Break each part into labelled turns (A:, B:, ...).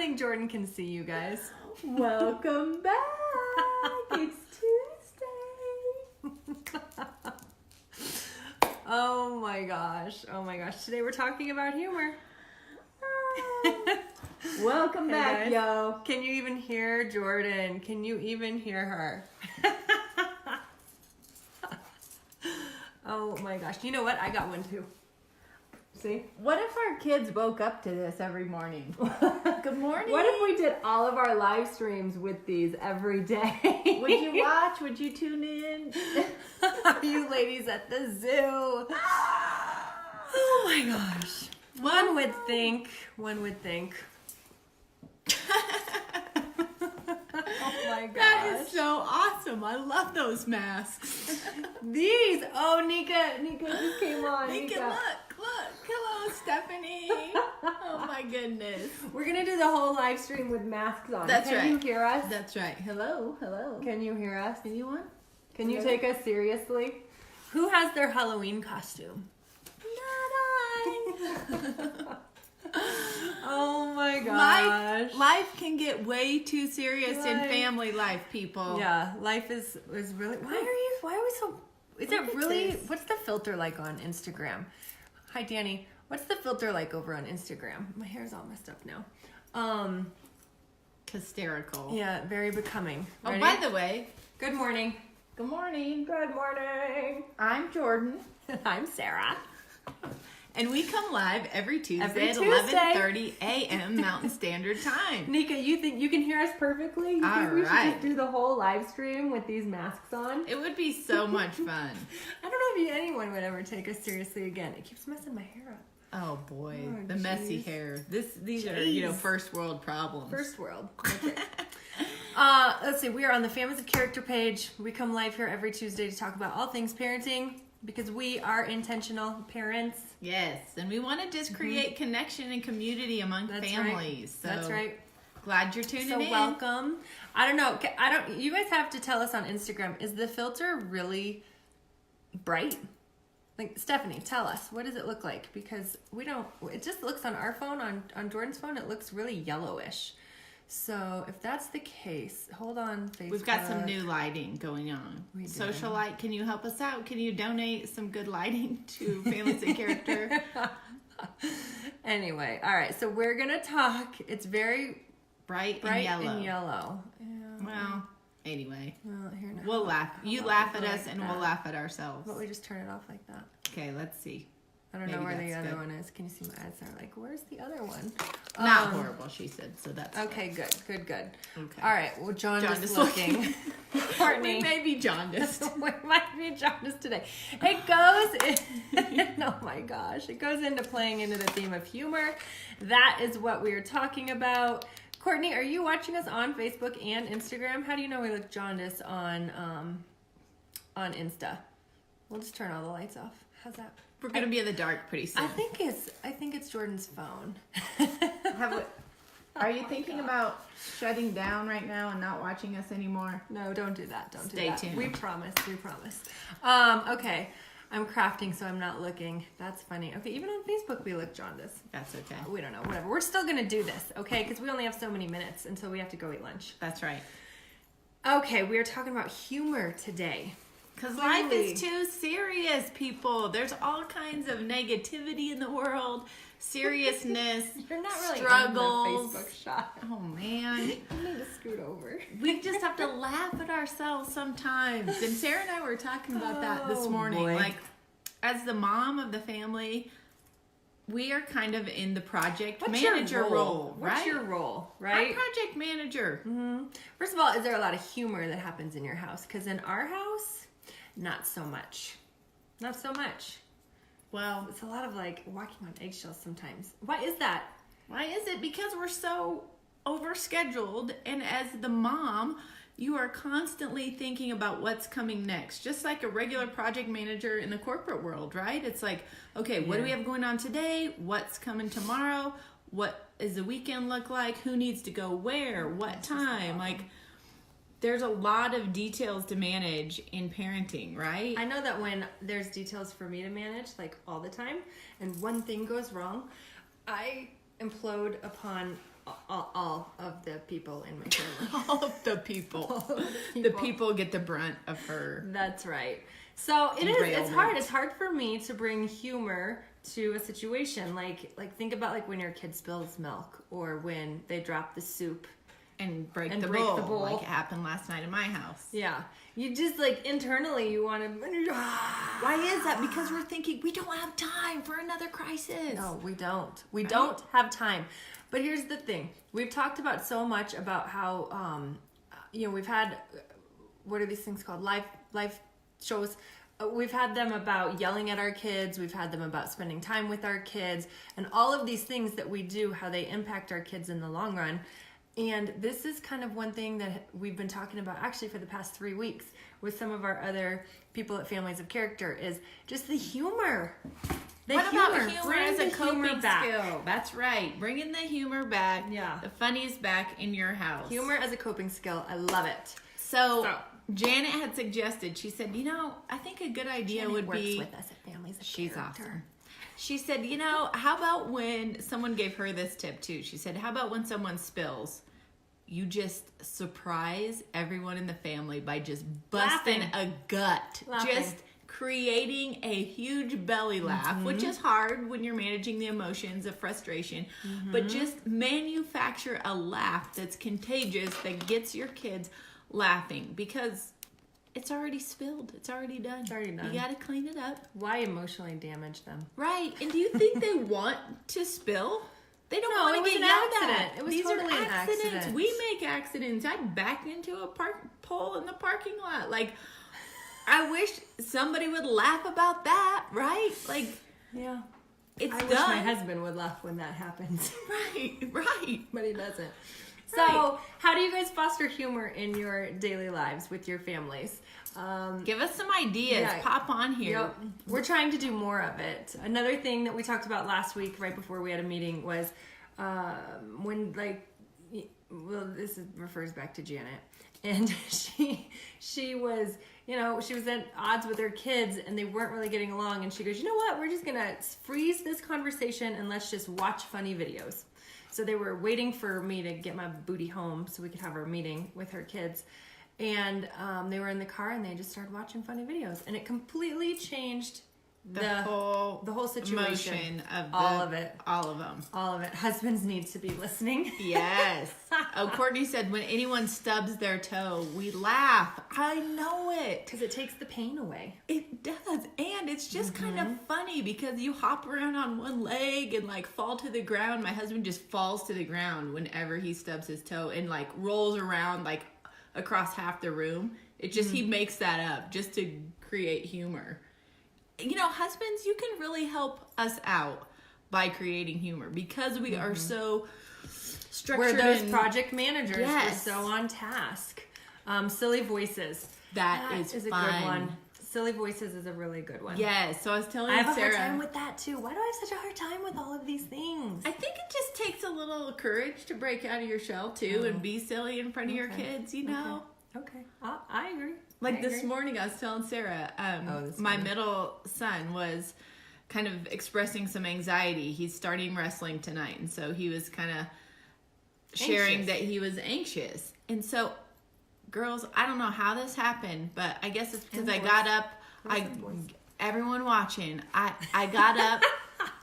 A: think Jordan can see you guys.
B: Welcome back. It's Tuesday.
A: Oh my gosh. Today we're talking about humor.
B: Welcome
A: Hey,
B: back,
A: guys.
B: yo.
A: Can you even hear Jordan? Can you even hear her? Oh my gosh. You know what? I got one too. See?
B: What if our kids woke up to this every morning? Good morning.
A: What if we did all of our live streams with these every day?
B: Would you watch? Would you tune in?
A: You ladies at the zoo. Oh my gosh. One would think. Oh my gosh.
B: That is so awesome. I love those masks.
A: These. Oh, Nika just came on.
B: Nika, look. Hello, Stephanie. Oh my goodness.
A: We're gonna do the whole live stream with masks on.
B: That's
A: Can
B: right.
A: you hear us?
B: That's right. Hello.
A: Can you hear us?
B: Anyone?
A: Can you take us seriously? Who has their Halloween costume?
B: Not I.
A: Oh my gosh.
B: Life can get way too serious in
A: Life.
B: family life, people.
A: Yeah, life is really. Why are we so? Is
B: Look
A: it
B: at
A: really?
B: this.
A: What's the filter like on Instagram? Hi, Danny. What's the filter like over on Instagram? My hair's all messed up now.
B: Hysterical.
A: Yeah, very becoming.
B: Oh,
A: Ready?
B: by the way,
A: Good morning.
B: good morning.
A: Good morning.
B: I'm Jordan,
A: I'm Sarah.
B: and we come live every Tuesday
A: Every
B: at
A: Tuesday.
B: 11:30 a.m. Mountain Standard Time.
A: Nika, you think you can hear us perfectly? You
B: All
A: think we should
B: right.
A: just do the whole live stream with these masks on?
B: It would be so much fun.
A: I don't know if anyone would ever take us seriously again. It keeps messing my hair up.
B: Oh boy,
A: Oh,
B: the messy
A: jeez.
B: hair. These are
A: Jeez.
B: first world problems.
A: First world. Okay. Let's see. We are on the Families of Character page. We come live here every Tuesday to talk about all things parenting because we are intentional parents.
B: Yes, and we want to just create connection and community among
A: That's
B: families.
A: right. That's
B: So
A: right.
B: Glad you're tuning
A: So
B: in.
A: welcome. I don't know. You guys have to tell us on Instagram. Is the filter really bright? Like, Stephanie, tell us. What does it look like? Because we don't. It just looks on our phone, on Jordan's phone. It looks really yellowish. So if that's the case, hold on, Facebook.
B: We've got some new lighting going on.
A: We do.
B: Socialite, can you help us out? Can you donate some good lighting to Families of Character?
A: Anyway, all right. So we're gonna talk. It's very
B: Bright
A: bright
B: and yellow.
A: Yeah.
B: Well, anyway,
A: Well, here now.
B: we'll laugh. You
A: How
B: laugh
A: about
B: at
A: we
B: us
A: go
B: and
A: like
B: we'll
A: that?
B: laugh at ourselves.
A: But we just turn it off like that.
B: Okay, let's see.
A: I don't know
B: Maybe
A: where the
B: that's
A: other
B: good.
A: one is. Can you see my eyes are like, where's the other one?
B: Not
A: Um,
B: horrible, she said, so that's
A: Okay, good.
B: Okay.
A: All right. Well, jaundiced
B: Jaundiced
A: looking.
B: looking.
A: Courtney.
B: We may be jaundiced.
A: We might be jaundiced today. It goes. Oh my gosh! It goes into playing into the theme of humor. That is what we are talking about. Courtney, are you watching us on Facebook and Instagram? How do you know we look jaundiced on Insta? We'll just turn all the lights off. How's that?
B: We're going to be in the dark pretty soon.
A: I think it's Jordan's phone.
B: Are you thinking about shutting down right now and not watching us anymore?
A: No, don't do that. Don't
B: Stay
A: do that.
B: tuned.
A: We promise. Okay. I'm crafting, so I'm not looking. That's funny. Okay, even on Facebook, we look jaundiced.
B: That's okay.
A: We don't know. Whatever. We're still going to do this, okay? Because we only have so many minutes until we have to go eat lunch.
B: That's right.
A: Okay, we are talking about humor today.
B: Because life
A: Clearly.
B: is too serious, people. There's all kinds of negativity in the world, seriousness,
A: You're not really
B: struggles.
A: in the Facebook shot.
B: Oh, man.
A: I need to scoot over.
B: We just have to laugh at ourselves sometimes. And Sarah and I were talking about that this
A: Oh,
B: morning.
A: boy.
B: Like, as the mom of the family, we are kind of in the project manager role, right?
A: What's your role,
B: I'm
A: right?
B: project manager.
A: First of all, is there a lot of humor that happens in your house? Because in our house, not so much. Not so much.
B: Well,
A: It's a lot of like walking on eggshells sometimes. Why is that?
B: why is it? Because we're so overscheduled, and as the mom, you are constantly thinking about what's coming next, just like a regular project manager in the corporate world, right? It's like, okay, what do we
A: Yeah.
B: have going on today? What's coming tomorrow? What does the weekend look like? Who needs to go where? What time? Like, there's a lot of details to manage in parenting, right?
A: I know that when there's details for me to manage, like all the time, and one thing goes wrong, I implode upon all of the people in my family.
B: All of the people.
A: the
B: The people get the brunt of her.
A: That's right. So it's
B: Derailment.
A: hard. It's hard for me to bring humor to a situation. Like think about like when your kid spills milk or when they drop the soup.
B: And break the
A: break
B: bowl,
A: the bowl.
B: like it happened last night in my house.
A: Yeah. You just like internally you want to.
B: Why is that? Because we're thinking we don't have time for another crisis.
A: No, we don't. We
B: Right?
A: don't have time. But here's the thing. We've talked about so much about how, we've had, what are these things called? Live shows. We've had them about yelling at our kids. We've had them about spending time with our kids. And all of these things that we do, how they impact our kids in the long run. And this is kind of one thing that we've been talking about actually for the past 3 weeks with some of our other people at Families of Character is just the humor.
B: What about humor
A: Bring
B: as a
A: the humor
B: coping
A: back.
B: skill? That's right. Bringing the humor back.
A: Yeah.
B: The funnies back in your house.
A: Humor as a coping skill. I love it.
B: So Janet had suggested, she said, I think a good idea would
A: works
B: be...
A: with us at Families of
B: She's
A: Character.
B: awesome. She said, how about when someone gave her this tip too? She said, how about when someone spills, you just surprise everyone in the family by just busting
A: Laughing.
B: a gut.
A: Laughing.
B: Just creating a huge belly laugh, which is hard when you're managing the emotions of frustration, but just manufacture a laugh that's contagious that gets your kids laughing because it's already spilled. It's already done.
A: It's already done.
B: You got to clean it up.
A: Why emotionally damage them?
B: Right. And do you think they want to spill? They don't
A: No,
B: want
A: it
B: to
A: was
B: get
A: an
B: yelled
A: accident.
B: at.
A: It was
B: These
A: totally
B: are
A: an
B: accidents.
A: accident.
B: We make accidents. I backed into a pole in the parking lot. Like, I wish somebody would laugh about that, right? Like,
A: Yeah.
B: it's
A: I
B: done.
A: wish my husband would laugh when that happens.
B: Right.
A: But he doesn't. So,
B: Right.
A: how do you guys foster humor in your daily lives with your families?
B: Give us some ideas.
A: Yeah.
B: Pop on here.
A: Yep. We're trying to do more of it. Another thing that we talked about last week, right before we had a meeting, was when this refers back to Janet, and she was, she was at odds with her kids, and they weren't really getting along. And she goes, you know what? We're just gonna freeze this conversation and let's just watch funny videos. So they were waiting for me to get my booty home so we could have our meeting with her kids. And they were in the car and they just started watching funny videos. And it completely changed the whole situation.
B: Emotion of
A: all of it.
B: All of them.
A: All of it. Husbands need to be listening.
B: Yes. Courtney said when anyone stubs their toe, we laugh. I know it.
A: Because it takes the pain away.
B: It does. And it's just kind of funny because you hop around on one leg and like fall to the ground. My husband just falls to the ground whenever he stubs his toe and like rolls around like across half the room. It just, he makes that up just to create humor. Husbands, you can really help us out by creating humor because we are so structured.
A: We're those
B: and-
A: project managers.
B: Yes.
A: We're so on task. Silly Voices.
B: That is
A: a
B: fun.
A: good one. Silly Voices is a really good one.
B: Yes. So I was telling
A: I have
B: Sarah.
A: a hard time with that too. Why do I have such a hard time with all of these things?
B: I think it just takes a little courage to break out of your shell too and be silly in front of your kids,
A: Okay. I agree.
B: Like
A: I
B: this
A: agree.
B: morning, I was telling Sarah,
A: that's
B: my
A: funny.
B: middle son was kind of expressing some anxiety. He's starting wrestling tonight, and so he was kind of sharing
A: Anxious.
B: that he was anxious. And so, girls, I don't know how this happened, but I guess it's because I got up. Everyone watching, I got up.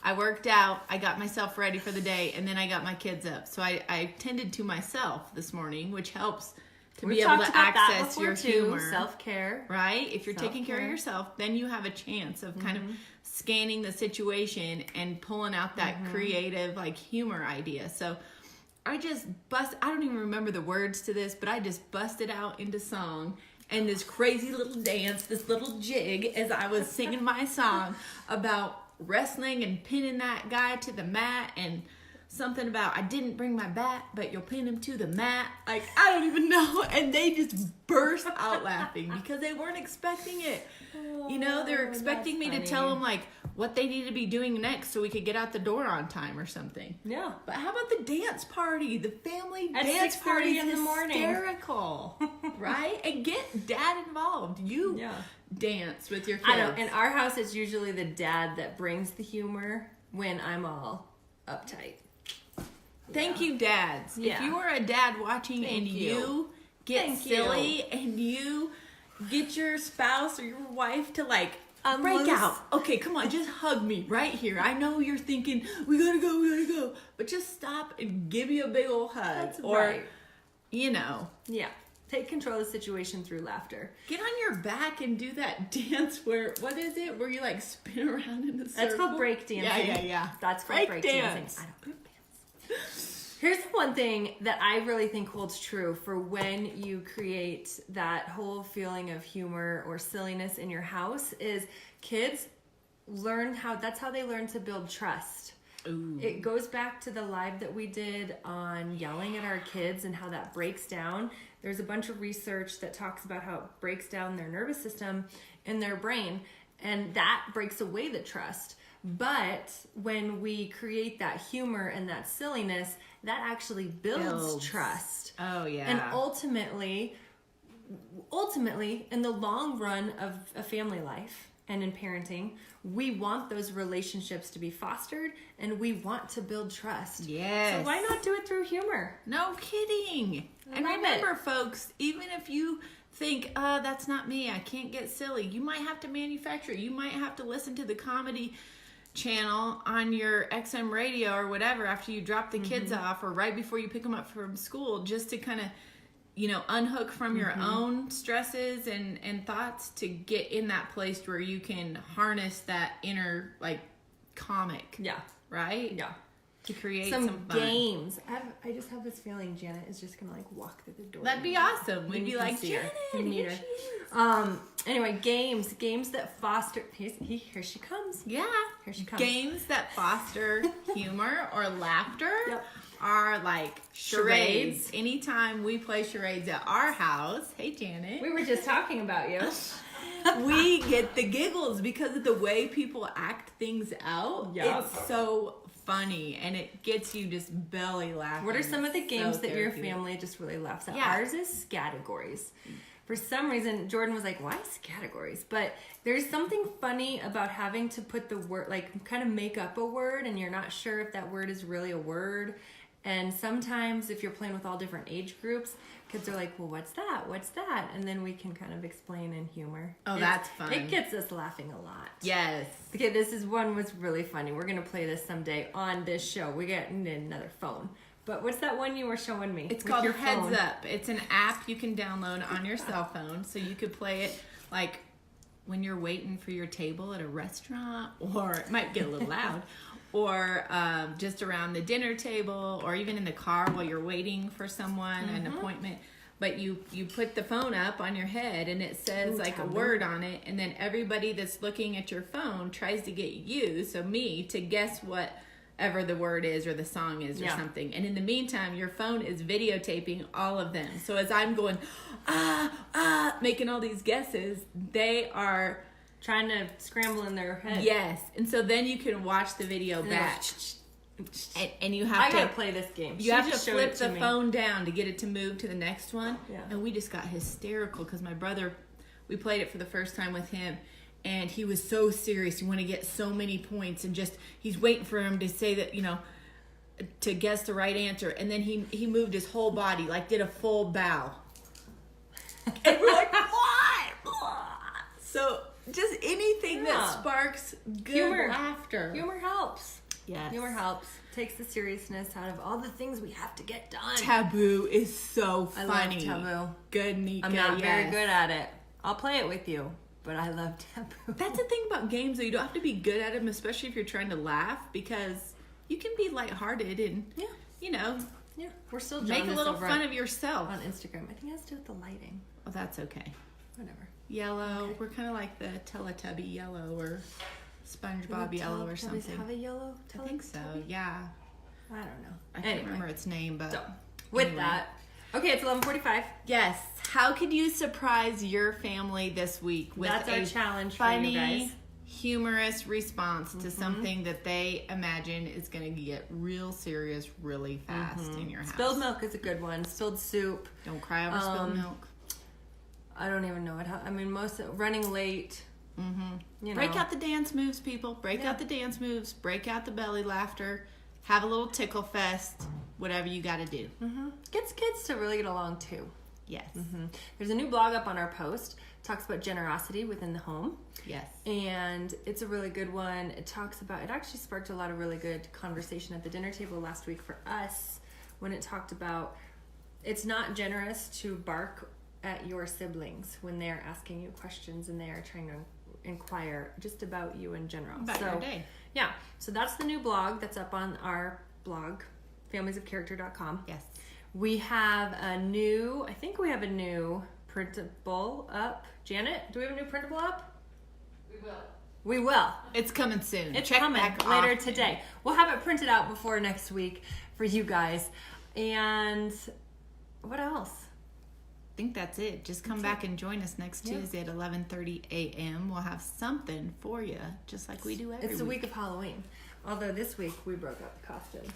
B: I worked out. I got myself ready for the day, and then I got my kids up. So I tended to myself this morning, which helps to
A: We've
B: be able
A: talked
B: to
A: about that
B: access
A: before
B: your
A: too.
B: humor.
A: Self-care.
B: Right? If you're taking care of
A: Self-care.
B: yourself, then you have a chance of kind of scanning the situation and pulling out that creative, like, humor idea. So I don't even remember the words to this, but I just busted out into song and this crazy little dance, this little jig as I was singing my song about wrestling and pinning that guy to the mat and something about I didn't bring my bat, but you'll pin him to the mat. Like, I don't even know. And they just burst out laughing because they weren't expecting it. They're expecting me to tell them like what they need to be doing next so we could get out the door on time or something.
A: Yeah.
B: But how about the dance party? The family
A: At
B: dance
A: 6:30
B: party
A: in the morning.
B: hysterical, right? And get dad involved. You dance with your kids.
A: I know. In our house, it's usually the dad that brings the humor when I'm all uptight.
B: Thank you, dads.
A: Yeah.
B: If you are a dad watching
A: Thank
B: and
A: you.
B: you get
A: Thank
B: silly
A: you.
B: and you get your spouse or your wife to like break
A: Unloose.
B: out. Okay, come on, just hug me right here. I know you're thinking, we gotta go. But just stop and give me a big old hug.
A: That's
B: or,
A: right.
B: you know,
A: Yeah. Take control of the situation through laughter.
B: get on your back and do that dance where, what is it? Where you like spin around in a circle?
A: That's called break dancing.
B: Yeah.
A: That's called break
B: dance.
A: dancing. I don't dance. Here's one thing that I really think holds true for when you create that whole feeling of humor or silliness in your house is kids learn that's how they learn to build trust.
B: Ooh.
A: It goes back to the live that we did on yelling at our kids and how that breaks down. There's a bunch of research that talks about how it breaks down their nervous system and their brain, and that breaks away the trust. But when we create that humor and that silliness, that actually builds trust.
B: Oh, yeah.
A: And ultimately, in the long run of a family life and in parenting, we want those relationships to be fostered and we want to build trust.
B: Yes.
A: So why not do it through humor?
B: No kidding. And
A: love
B: remember, folks, even if you think, that's not me, I can't get silly, you might have to manufacture it. You might have to listen to the comedy channel on your XM radio or whatever after you drop the kids off or right before you pick them up from school, just to kind of, unhook from your own stresses and thoughts to get in that place where you can harness that inner, like, comic.
A: Yeah.
B: Right?
A: Yeah.
B: To create some fun.
A: Games. I just have this feeling Janet is just gonna like walk through the door.
B: That'd be awesome. We'd
A: And
B: be
A: you can
B: like,
A: see her.
B: Janet,
A: You meet
B: here
A: her.
B: she is.
A: Anyway, games that foster. Here she comes.
B: Yeah.
A: Here she comes.
B: Games that foster humor or laughter
A: Yep.
B: are like
A: Charades.
B: charades. Anytime we play charades at our house, hey Janet,
A: We were just talking about you.
B: we get the giggles because of the way people act things out.
A: Yep.
B: It's so funny and it gets you just belly laughing.
A: What are some of the
B: It's
A: games
B: so
A: that your
B: therapeutic.
A: family just really laughs at?
B: Yeah.
A: Ours is categories. For some reason, Jordan was like, why categories? But there's something funny about having to put the word, like kind of make up a word and you're not sure if that word is really a word. And sometimes if you're playing with all different age groups, kids are like, well, what's that? What's that? And then we can kind of explain in humor.
B: Oh, that's fun.
A: It gets us laughing a lot.
B: Yes.
A: Okay, this is one was really funny. We're going to play this someday on this show. We got another phone. But what's that one you were showing me?
B: It's
A: with
B: called
A: your
B: Heads
A: phone?
B: Up. It's an app you can download on your cell phone, so you could play it like when you're waiting for your table at a restaurant, or it might get a little loud, or just around the dinner table, or even in the car while you're waiting for someone, an appointment. But you put the phone up on your head, and it says like a
A: taboo.
B: word on it, and then everybody that's looking at your phone tries to get you, so me, to guess whatever the word is or the song is or
A: Yeah.
B: something. And in the meantime, your phone is videotaping all of them. So as I'm going, making all these guesses, they are,
A: Trying to scramble in their head.
B: yes. And so then you can watch the video
A: And
B: back. And you
A: I
B: have
A: gotta
B: to
A: play this game.
B: you
A: She
B: have to
A: just showed
B: flip
A: it
B: the
A: me.
B: phone down to get it to move to the next one.
A: Yeah.
B: And we just got hysterical because my brother, we played it for the first time with him, and he was so serious. He wanted to get so many points, and just he's waiting for him to say that, to guess the right answer. And then he moved his whole body, like did a full bow. And we're like, what? So just anything
A: Yeah.
B: that sparks good
A: Humor.
B: laughter.
A: Humor helps.
B: Yes.
A: Humor helps. Takes the seriousness out of all the things we have to get done.
B: Taboo is so
A: I
B: funny.
A: love taboo.
B: Good, Nika.
A: I'm not very
B: yes.
A: good at it. I'll play it with you, but I love taboo.
B: That's the thing about games, though. You don't have to be good at them, especially if you're trying to laugh, because you can be lighthearted and,
A: Yeah. Yeah, we're still
B: make
A: drawing
B: a
A: this
B: little
A: over
B: fun of yourself.
A: on Instagram. I think it has to do with the lighting.
B: Oh, that's okay.
A: Whatever.
B: Yellow.
A: Okay.
B: We're kind of like the Teletubby yellow or SpongeBob
A: Do the
B: yellow or
A: Teletubbies
B: something.
A: have a yellow
B: I think so.
A: Teletubby?
B: Yeah.
A: I don't know.
B: I can't remember its name, but
A: So, with
B: anyway.
A: that, okay, it's 11:45.
B: Yes. How could you surprise your family this week with
A: That's our
B: a
A: challenge for
B: funny,
A: you guys.
B: humorous response to something that they imagine is going to get real serious really fast in your house?
A: Spilled milk is a good one. Spilled soup.
B: Don't cry over spilled milk.
A: I don't even know it. I mean, running late. You know.
B: Break out the dance moves, people. Break out the dance moves. Break out the belly laughter. have a little tickle fest, whatever you got to do.
A: Gets kids to really get along too.
B: Yes.
A: There's a new blog up on our post. It talks about generosity within the home.
B: Yes.
A: And it's a really good one. It actually sparked a lot of really good conversation at the dinner table last week for us when it talked about it's not generous to bark at your siblings when they're asking you questions and they are trying to inquire just about you in general.
B: About your day.
A: Yeah. So that's the new blog that's up on our blog, familiesofcharacter.com.
B: Yes.
A: We have a new printable up. Janet, do we have a new printable up? We will.
B: It's coming soon.
A: It's
B: Check
A: coming
B: back
A: later
B: often.
A: today. We'll have it printed out before next week for you guys. And what else?
B: I think that's it. Just come back and join us next Tuesday at 11:30 a.m. We'll have something for you, just like we do every
A: It's the
B: week.
A: week of Halloween. Although this week we broke out the costumes.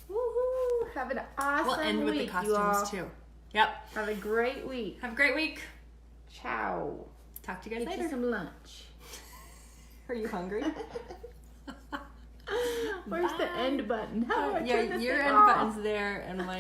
C: Woohoo! Have an awesome
A: We'll end with the
C: week, you all.
A: costumes too. Yep.
C: Have a great week.
A: Have a great week.
C: Ciao.
A: Talk to you guys
C: Get you
A: later.
C: some lunch.
A: Are you hungry?
C: Where's the end button? How do I
A: Yeah,
C: turn this
A: your
C: thing
A: end
C: off?
A: button's there and my